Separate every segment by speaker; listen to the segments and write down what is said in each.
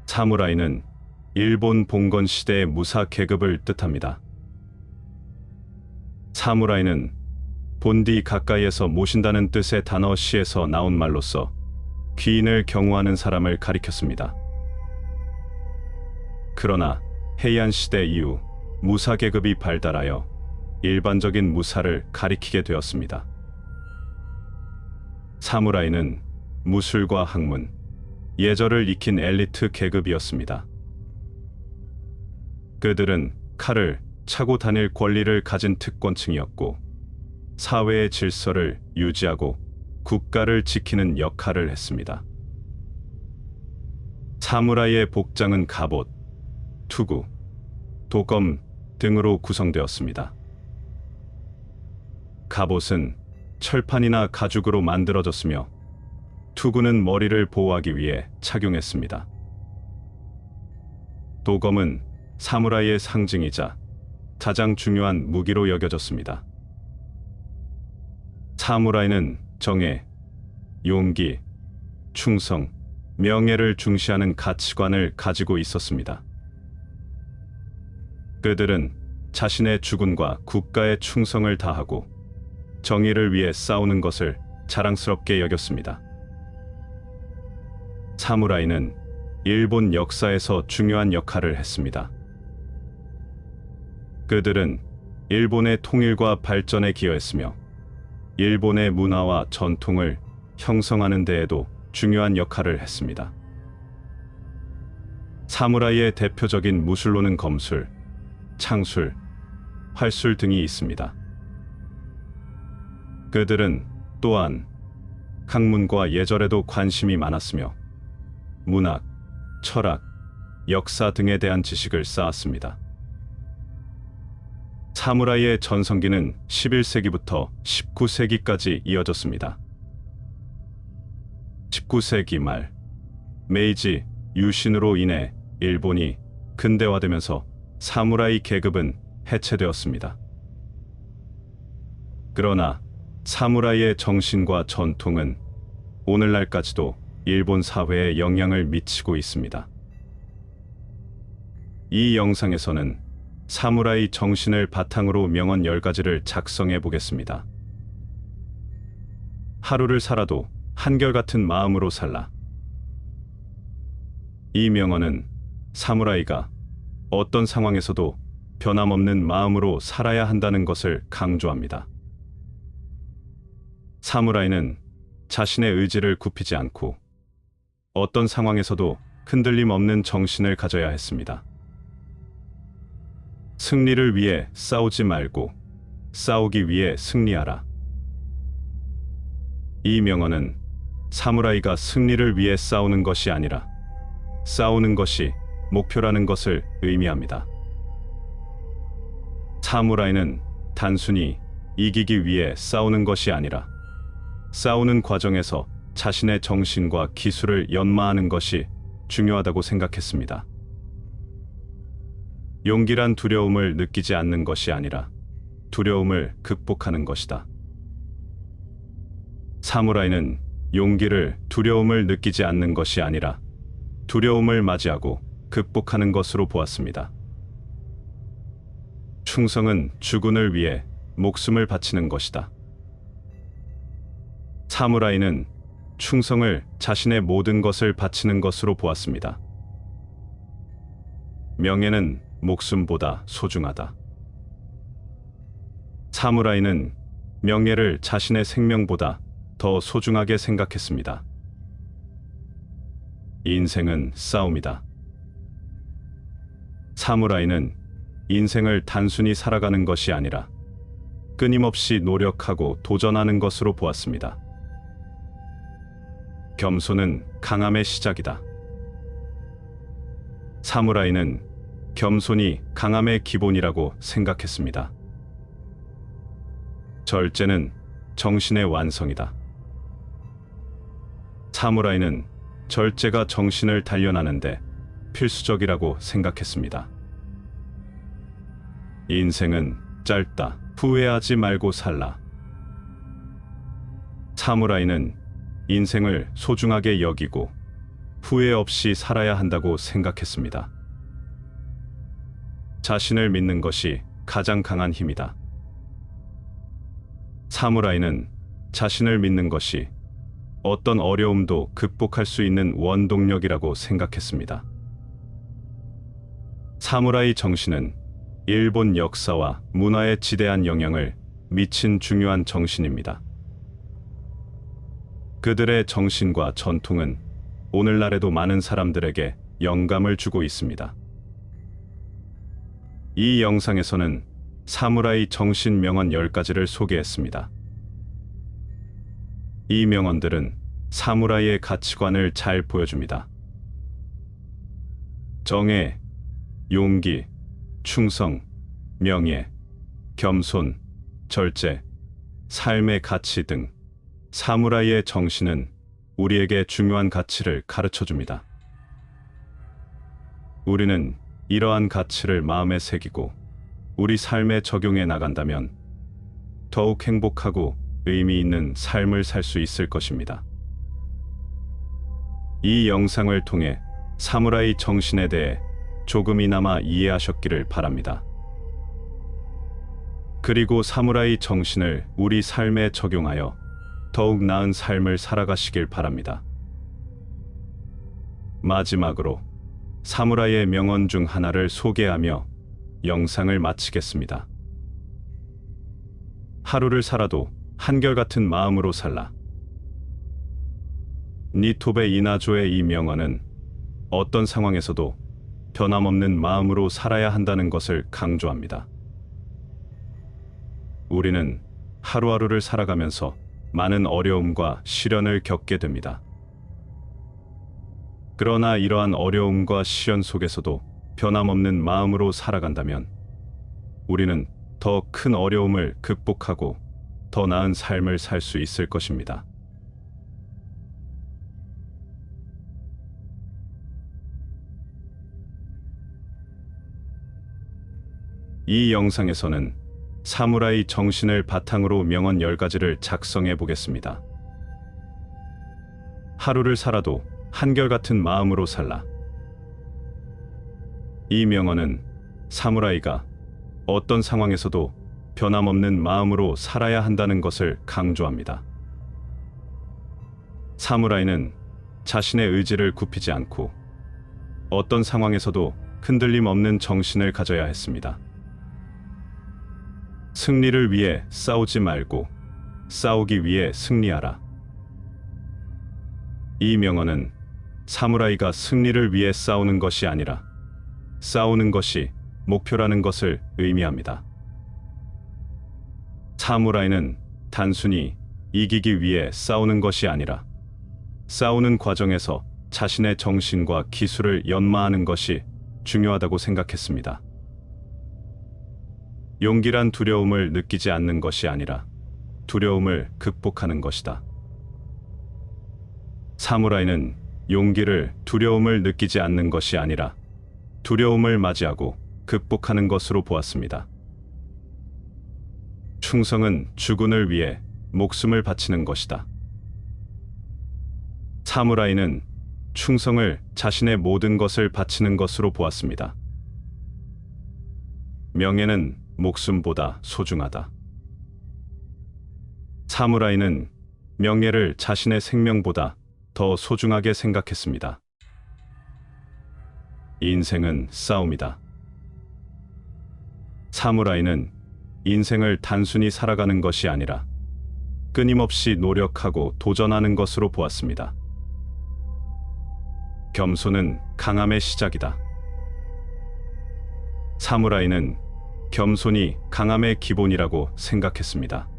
Speaker 1: 사무라이는 일본 봉건 시대의 무사 계급을 뜻합니다. 사무라이는 본디 가까이에서 모신다는 뜻의 단어 시에서 나온 말로서 귀인을 경호하는 사람을 가리켰습니다. 그러나 헤이안 시대 이후 무사 계급이 발달하여 일반적인 무사를 가리키게 되었습니다. 사무라이는 무술과 학문, 예절을 익힌 엘리트 계급이었습니다. 그들은 칼을 차고 다닐 권리를 가진 특권층이었고 사회의 질서를 유지하고 국가를 지키는 역할을 했습니다. 사무라이의 복장은 갑옷, 투구, 도검 등으로 구성되었습니다. 갑옷은 철판이나 가죽으로 만들어졌으며 투구는 머리를 보호하기 위해 착용했습니다. 도검은 사무라이의 상징이자 가장 중요한 무기로 여겨졌습니다. 사무라이는 정의, 용기, 충성, 명예를 중시하는 가치관을 가지고 있었습니다. 그들은 자신의 주군과 국가의 충성을 다하고 정의를 위해 싸우는 것을 자랑스럽게 여겼습니다. 사무라이는 일본 역사에서 중요한 역할을 했습니다. 그들은 일본의 통일과 발전에 기여했으며 일본의 문화와 전통을 형성하는 데에도 중요한 역할을 했습니다. 사무라이의 대표적인 무술로는 검술, 창술, 활술 등이 있습니다. 그들은 또한 학문과 예절에도 관심이 많았으며 문학, 철학, 역사 등에 대한 지식을 쌓았습니다. 사무라이의 전성기는 11세기부터 19세기까지 이어졌습니다. 19세기 말, 메이지 유신으로 인해 일본이 근대화되면서 사무라이 계급은 해체되었습니다. 그러나 사무라이의 정신과 전통은 오늘날까지도 일본 사회에 영향을 미치고 있습니다. 이 영상에서는 사무라이 정신을 바탕으로 명언 10가지를 작성해 보겠습니다. 하루를 살아도 한결같은 마음으로 살라. 이 명언은 사무라이가 어떤 상황에서도 변함없는 마음으로 살아야 한다는 것을 강조합니다. 사무라이는 자신의 의지를 굽히지 않고 어떤 상황에서도 흔들림 없는 정신을 가져야 했습니다. 승리를 위해 싸우지 말고 싸우기 위해 승리하라. 이 명언은 사무라이가 승리를 위해 싸우는 것이 아니라 싸우는 것이 목표라는 것을 의미합니다. 사무라이는 단순히 이기기 위해 싸우는 것이 아니라 싸우는 과정에서 자신의 정신과 기술을 연마하는 것이 중요하다고 생각했습니다. 용기란 두려움을 느끼지 않는 것이 아니라 두려움을 극복하는 것이다. 사무라이는 용기를 두려움을 느끼지 않는 것이 아니라 두려움을 맞이하고 극복하는 것으로 보았습니다. 충성은 주군을 위해 목숨을 바치는 것이다. 사무라이는 충성을 자신의 모든 것을 바치는 것으로 보았습니다. 명예는 목숨보다 소중하다. 사무라이는 명예를 자신의 생명보다 더 소중하게 생각했습니다. 인생은 싸움이다. 사무라이는 인생을 단순히 살아가는 것이 아니라 끊임없이 노력하고 도전하는 것으로 보았습니다. 겸손은 강함의 시작이다. 사무라이는 겸손이 강함의 기본이라고 생각했습니다. 절제는 정신의 완성이다. 사무라이는 절제가 정신을 단련하는데 필수적이라고 생각했습니다. 인생은 짧다. 후회하지 말고 살라. 사무라이는 인생을 소중하게 여기고 후회 없이 살아야 한다고 생각했습니다. 자신을 믿는 것이 가장 강한 힘이다. 사무라이는 자신을 믿는 것이 어떤 어려움도 극복할 수 있는 원동력이라고 생각했습니다. 사무라이 정신은 일본 역사와 문화에 지대한 영향을 미친 중요한 정신입니다. 그들의 정신과 전통은 오늘날에도 많은 사람들에게 영감을 주고 있습니다. 이 영상에서는 사무라이 정신 명언 10가지를 소개했습니다. 이 명언들은 사무라이의 가치관을 잘 보여줍니다. 정의, 용기, 충성, 명예, 겸손, 절제, 삶의 가치 등 사무라이의 정신은 우리에게 중요한 가치를 가르쳐 줍니다. 우리는 이러한 가치를 마음에 새기고 우리 삶에 적용해 나간다면 더욱 행복하고 의미 있는 삶을 살 수 있을 것입니다. 이 영상을 통해 사무라이 정신에 대해 조금이나마 이해하셨기를 바랍니다. 그리고 사무라이 정신을 우리 삶에 적용하여 더욱 나은 삶을 살아가시길 바랍니다. 마지막으로 사무라이의 명언 중 하나를 소개하며 영상을 마치겠습니다. 하루를 살아도 한결같은 마음으로 살라. 니토베 이나조의 이 명언은 어떤 상황에서도 변함없는 마음으로 살아야 한다는 것을 강조합니다. 우리는 하루하루를 살아가면서 많은 어려움과 시련을 겪게 됩니다. 그러나 이러한 어려움과 시련 속에서도 변함없는 마음으로 살아간다면 우리는 더 큰 어려움을 극복하고 더 나은 삶을 살 수 있을 것입니다. 이 영상에서는 사무라이 정신을 바탕으로 명언 10가지를 작성해 보겠습니다. 하루를 살아도 한결같은 마음으로 살라. 이 명언은 사무라이가 어떤 상황에서도 변함없는 마음으로 살아야 한다는 것을 강조합니다. 사무라이는 자신의 의지를 굽히지 않고 어떤 상황에서도 흔들림 없는 정신을 가져야 했습니다. 승리를 위해 싸우지 말고 싸우기 위해 승리하라. 이 명언은 사무라이가 승리를 위해 싸우는 것이 아니라 싸우는 것이 목표라는 것을 의미합니다. 사무라이는 단순히 이기기 위해 싸우는 것이 아니라 싸우는 과정에서 자신의 정신과 기술을 연마하는 것이 중요하다고 생각했습니다. 용기란 두려움을 느끼지 않는 것이 아니라 두려움을 극복하는 것이다. 사무라이는 용기를 두려움을 느끼지 않는 것이 아니라 두려움을 맞이하고 극복하는 것으로 보았습니다. 충성은 주군을 위해 목숨을 바치는 것이다. 사무라이는 충성을 자신의 모든 것을 바치는 것으로 보았습니다. 명예는 목숨보다 소중하다. 사무라이는 명예를 자신의 생명보다 더 소중하게 생각했습니다. 인생은 싸움이다. 사무라이는 인생을 단순히 살아가는 것이 아니라 끊임없이 노력하고 도전하는 것으로 보았습니다. 겸손은 강함의 시작이다. 사무라이는 겸손이 강함의 기본이라고 생각했습니다.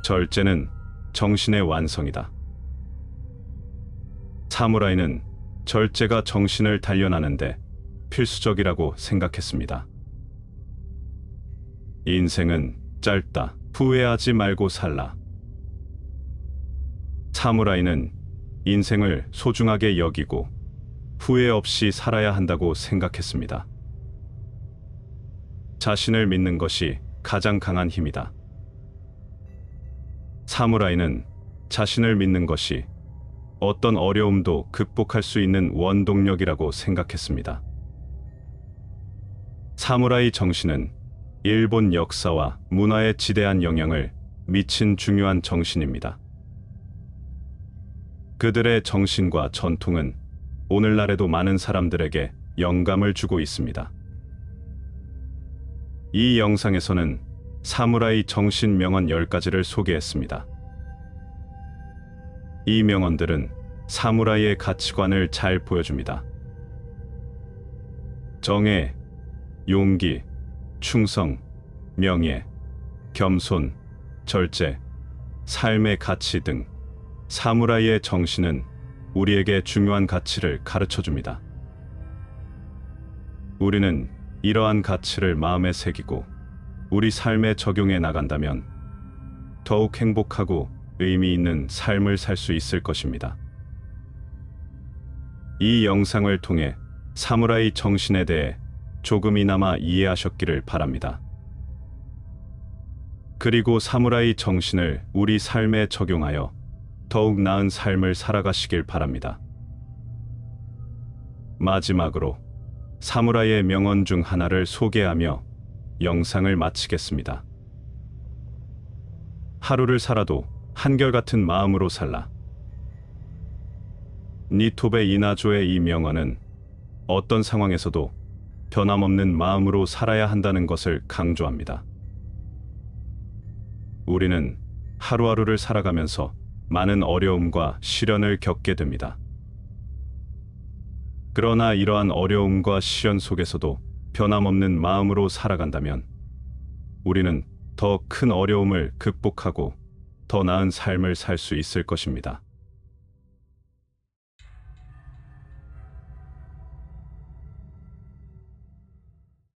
Speaker 1: 절제는 정신의 완성이다. 사무라이는 절제가 정신을 단련하는데 필수적이라고 생각했습니다. 인생은 짧다. 후회하지 말고 살라. 사무라이는 인생을 소중하게 여기고 후회 없이 살아야 한다고 생각했습니다. 자신을 믿는 것이 가장 강한 힘이다. 사무라이는 자신을 믿는 것이 어떤 어려움도 극복할 수 있는 원동력이라고 생각했습니다. 사무라이 정신은 일본 역사와 문화에 지대한 영향을 미친 중요한 정신입니다. 그들의 정신과 전통은 오늘날에도 많은 사람들에게 영감을 주고 있습니다. 이 영상에서는 사무라이 정신 명언 10가지를 소개했습니다. 이 명언들은 사무라이의 가치관을 잘 보여줍니다. 정의, 용기, 충성, 명예, 겸손, 절제, 삶의 가치 등 사무라이의 정신은 우리에게 중요한 가치를 가르쳐 줍니다. 우리는 이러한 가치를 마음에 새기고 우리 삶에 적용해 나간다면 더욱 행복하고 의미 있는 삶을 살 수 있을 것입니다. 이 영상을 통해 사무라이 정신에 대해 조금이나마 이해하셨기를 바랍니다. 그리고 사무라이 정신을 우리 삶에 적용하여 더욱 나은 삶을 살아가시길 바랍니다. 마지막으로 사무라이의 명언 중 하나를 소개하며 영상을 마치겠습니다. 하루를 살아도 한결같은 마음으로 살라. 니토베 이나조의 이 명언은 어떤 상황에서도 변함없는 마음으로 살아야 한다는 것을 강조합니다. 우리는 하루하루를 살아가면서 많은 어려움과 시련을 겪게 됩니다. 그러나 이러한 어려움과 시련 속에서도 변함없는 마음으로 살아간다면 우리는 더 큰 어려움을 극복하고 더 나은 삶을 살 수 있을 것입니다.